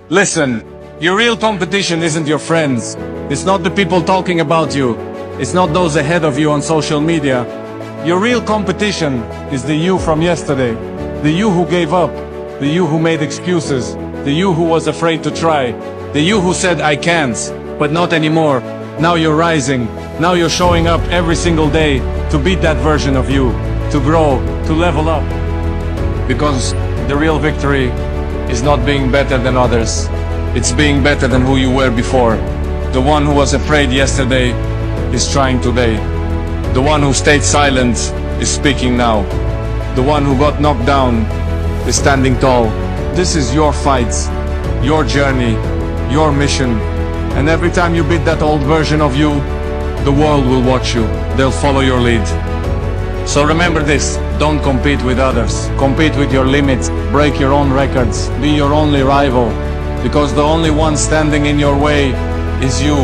Listen, your real competition isn't your friends. It's not the people talking about you. It's not those ahead of you on social media. Your real competition is the you from yesterday. The you who gave up. The you who made excuses. The you who was afraid to try. The you who said I can't, but not anymore. Now you're rising. Now you're showing up every single day to beat that version of you. To grow, to level up. Because the real victory is not being better than others. It's being better than who you were before. The one who was afraid yesterday is trying today. The one who stayed silent is speaking now. The one who got knocked down is standing tall. This is your fight, your journey, your mission. And every time you beat that old version of you, the world will watch you. They'll follow your lead. So remember this, don't compete with others. Compete with your limits, break your own records, be your only rival. Because the only one standing in your way is you.